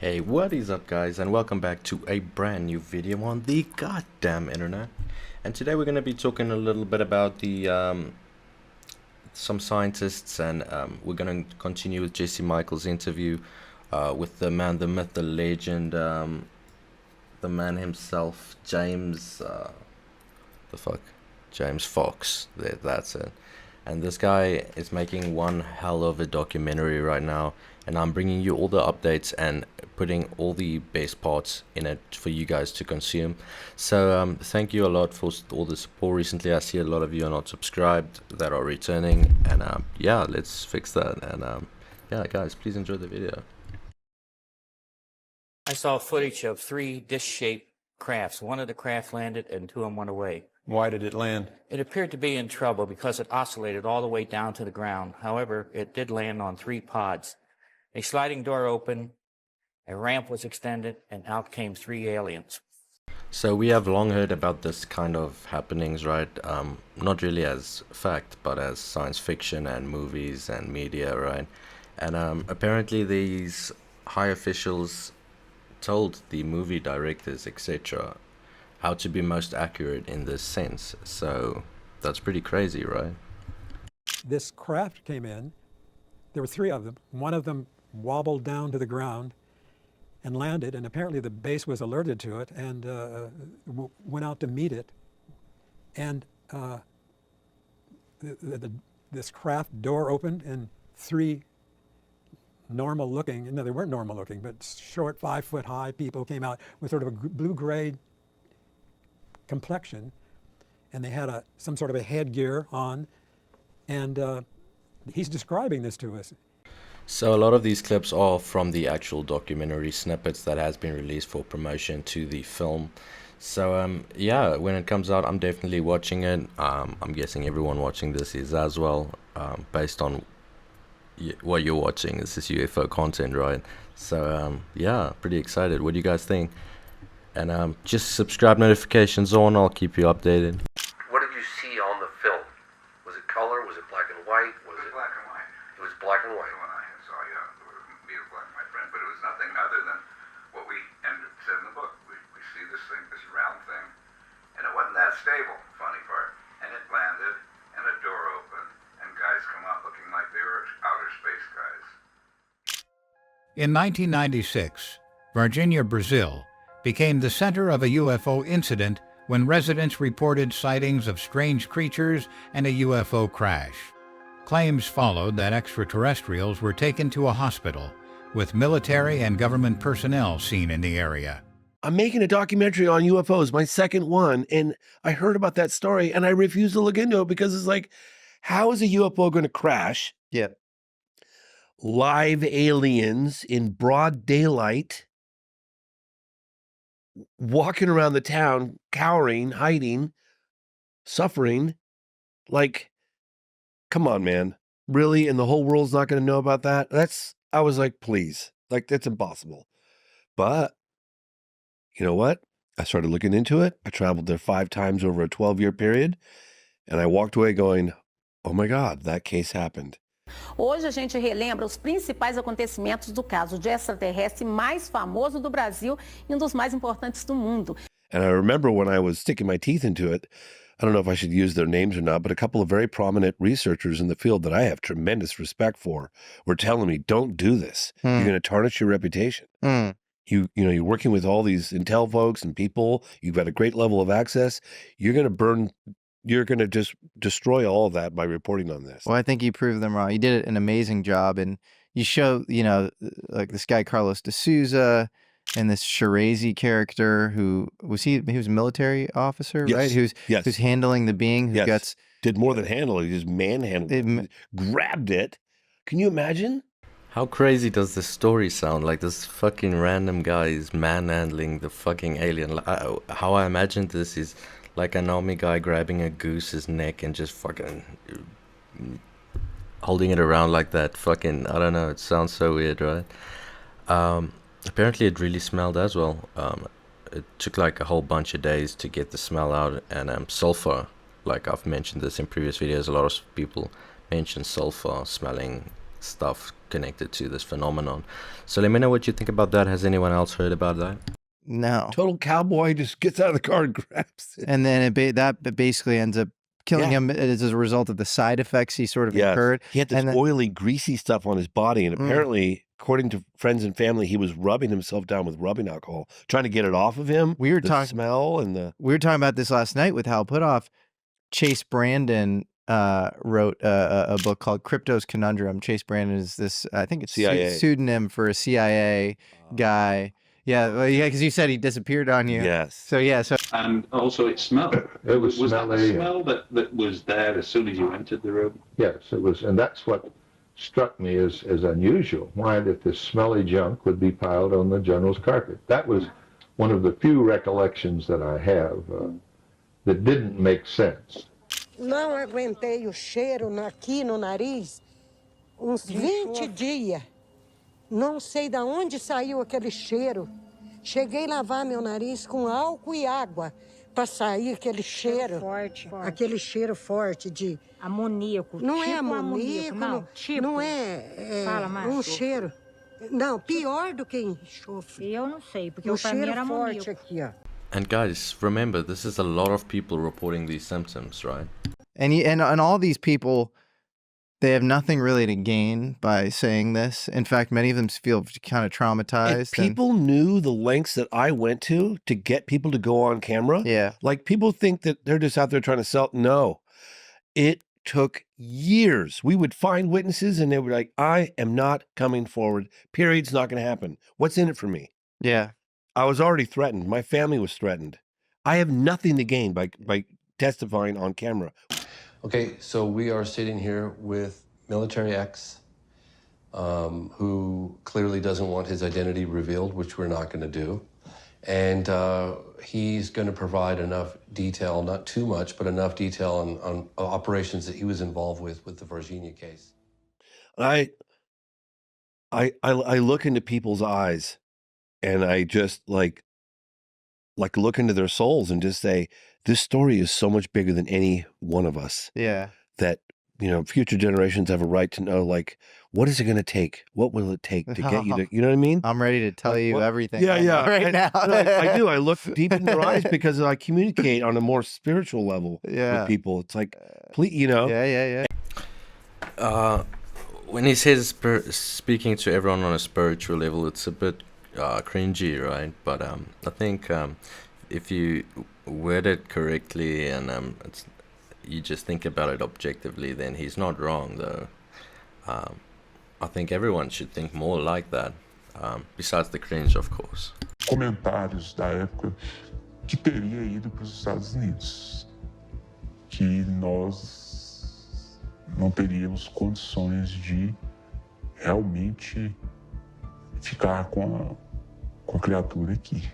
Hey, what is up guys, and welcome back to a brand new video on the goddamn internet. And today we're going to be talking a little bit about the some scientists, and we're going to continue with Jesse Michael's interview with the man, the myth, the legend, the man himself, James James Fox. That's it. And this guy is making one hell of a documentary right now, and I'm bringing you all the updates and putting all the best parts in it for you guys to consume. So thank you a lot for all the support recently. I see a lot of you are not subscribed that are returning, and yeah, let's fix that. And yeah guys, please enjoy the video. I saw footage of three disc-shaped crafts. One of the craft landed and two of them went away. Why did it land? It appeared to be in trouble because it oscillated all the way down to the ground. However, it did land on three pods. A sliding door opened, a ramp was extended, and out came three aliens. So we have long heard about this kind of happenings, right? Not really as fact, but as science fiction and movies and media, right? And apparently these high officials told the movie directors, etc., how to be most accurate in this sense. So that's pretty crazy, right? This craft came in. There were three of them. One of them wobbled down to the ground and landed, and apparently the base was alerted to it and went out to meet it. And this craft door opened, and three normal looking, no, they weren't normal looking, but short, 5 foot high people came out with sort of a blue-gray complexion, and they had some sort of a headgear on, and he's describing this to us. So a lot of these clips are from the actual documentary snippets that has been released for promotion to the film. So yeah, when it comes out, I'm definitely watching it. I'm guessing everyone watching this is as well, based on what you're watching. This is UFO content, right? So yeah, pretty excited. What do you guys think? And just subscribe, notifications on. I'll keep you updated. What did you see on the film? Was it color? Was it black and white? Was it black and white? It was black and white. The one I saw, yeah, be a black and white print, but it was nothing other than what we said in the book. We see this thing, this round thing, and it wasn't that stable. Funny part, and it landed, and a door opened, and guys come out looking like they were outer space guys. In 1996, Varginha, Brazil, became the center of a UFO incident when residents reported sightings of strange creatures and a UFO crash. Claims followed that extraterrestrials were taken to a hospital, with military and government personnel seen in the area. I'm making a documentary on UFOs, my second one, and I heard about that story, and I refused to look into it because it's like, how is a UFO going to crash? Yeah. Live aliens in broad daylight, walking around the town, cowering, hiding, suffering. Like, come on, man. Really? And the whole world's not going to know about that? I was like, please. Like, that's impossible. But, you know what? I started looking into it. I traveled there 5 times over a 12-year period. And I walked away going, oh my God, that case happened. Hoje a gente relembra os principais acontecimentos do caso de extraterrestre mais famoso do Brasil e dos mais importantes do mundo. And I remember when I was sticking my teeth into it, I don't know if I should use their names or not, but a couple of very prominent researchers in the field that I have tremendous respect for were telling me, don't do this. You're going to tarnish your reputation. You know, you're working with all these intel folks and people. You've got a great level of access. You're going to just destroy all of that by reporting on this. Well, I think you proved them wrong. You did an amazing job, and you show, you know, like this guy Carlos D'Souza and this Shirazi character who was he was a military officer, yes. right? Who's handling the being who yes. Did more than handle it. He just manhandled it, grabbed it. Can you imagine? How crazy does this story sound? Like this fucking random guy is manhandling the fucking alien. How I imagined this is like an army guy grabbing a goose's neck and just fucking holding it around like that. Fucking, I don't know, it sounds so weird, right? Apparently it really smelled as well. It took like a whole bunch of days to get the smell out, and sulfur, like I've mentioned this in previous videos, a lot of people mention sulfur smelling stuff connected to this phenomenon. So let me know what you think about that. Has anyone else heard about that? No. Total cowboy just gets out of the car and grabs it. And then that basically ends up killing him as a result of the side effects he sort of incurred. He had this oily, greasy stuff on his body, and apparently, according to friends and family, he was rubbing himself down with rubbing alcohol, trying to get it off of him. We were the smell and the. We were talking about this last night with Hal Putoff. Chase Brandon wrote a book called Crypto's Conundrum. Chase Brandon is this, I think it's CIA. Pseudonym for a CIA guy. Yeah, well, because you said he disappeared on you. Yes. So yeah, And also it smelled. It was that the smelly. smell that was there as soon as you entered the room? Yes, it was, and that's what struck me as unusual. Why that this smelly junk would be piled on the general's carpet. That was one of the few recollections that I have that didn't make sense. Não aguentei o cheiro aqui no nariz uns 20 dias. Não sei de onde saiu aquele cheiro. Cheguei a lavar meu nariz com álcool e água para sair aquele cheiro. Forte. Aquele cheiro forte de... Amoníaco. Não tipo é amoníaco, não. Tipo. Não é Fala mais. um cheiro... Não, pior do que enxofre. Eu não sei, porque Um pra mim era cheiro forte amoníaco. aqui, ó. And guys, remember, this is a lot of people reporting these symptoms, right? and all these people, they have nothing really to gain by saying this. In fact, many of them feel kind of traumatized. If people knew the lengths that I went to get people to go on camera. Yeah. Like, people think that they're just out there trying to sell. No. It took years. We would find witnesses and they were like, I am not coming forward. Period. It's not going to happen. What's in it for me? Yeah. I was already threatened. My family was threatened. I have nothing to gain by testifying on camera. Okay, so we are sitting here with Military X, who clearly doesn't want his identity revealed, which we're not going to do. And he's going to provide enough detail, not too much, but enough detail on operations that he was involved with the Varginha case. I look into people's eyes and I just like look into their souls and just say, this story is so much bigger than any one of us. Yeah. That, future generations have a right to know, like, what is it going to take? What will it take to get you to, you know what I mean? I'm ready to tell you everything. Yeah. Right now. I do. I look deep in their eyes because I communicate on a more spiritual level with people. It's like, please, Yeah. When he says speaking to everyone on a spiritual level, it's a bit cringy, right? But I think if you word it correctly and you just think about it objectively, then he's not wrong, though. I think everyone should think more like that, besides the cringe, of course. Comentários da época que teria ido para os Estados Unidos, que nós não teríamos condições de realmente ficar com a criatura aqui.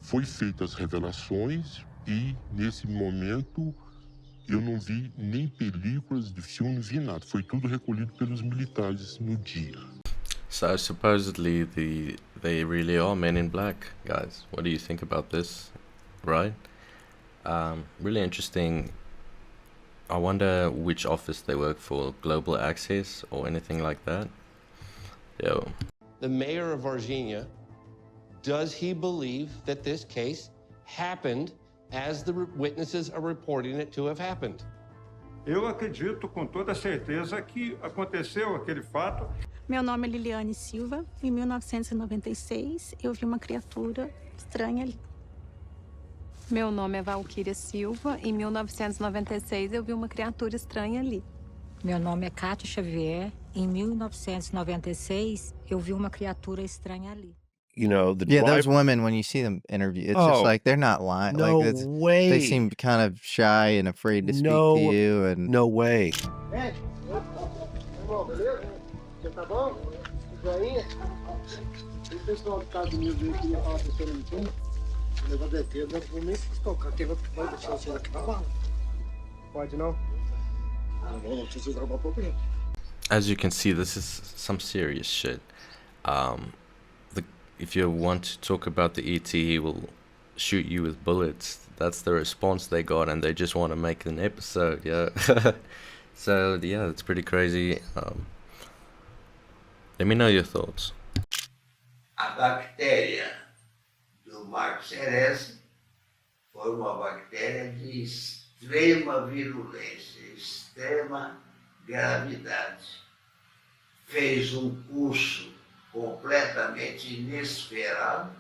Foi feitas revelações e nesse momento eu não vi nem películas de filme, não vi nada. Foi tudo recolhido pelos militares no dia. So supposedly they really are men in black, guys. What do you think about this? Right? Really interesting. I wonder which office they work for, Global Access or anything like that. Yo. The mayor of Varginha, does he believe that this case happened as the witnesses are reporting it to have happened? Eu acredito com toda certeza que aconteceu aquele fato. Meu nome é Liliane Silva. Em 1996, eu vi uma criatura estranha ali. Meu nome é Valquíria Silva. Em 1996, eu vi uma criatura estranha ali. Meu nome é Cátia Xavier. Em 1996, eu vi uma criatura estranha ali. Those women, when you see them interview, it's just like they're not lying. No like way. They seem kind of shy and afraid to speak to you. And no way. As you can see, this is some serious shit. If you want to talk about the ET, he will shoot you with bullets. That's the response they got, and they just want to make an episode, yeah. So, yeah, it's pretty crazy. Let me know your thoughts. A bactéria do Marco Ceres foi uma bactéria de extrema virulência, extrema gravidade. Fez um curso completamente inesperado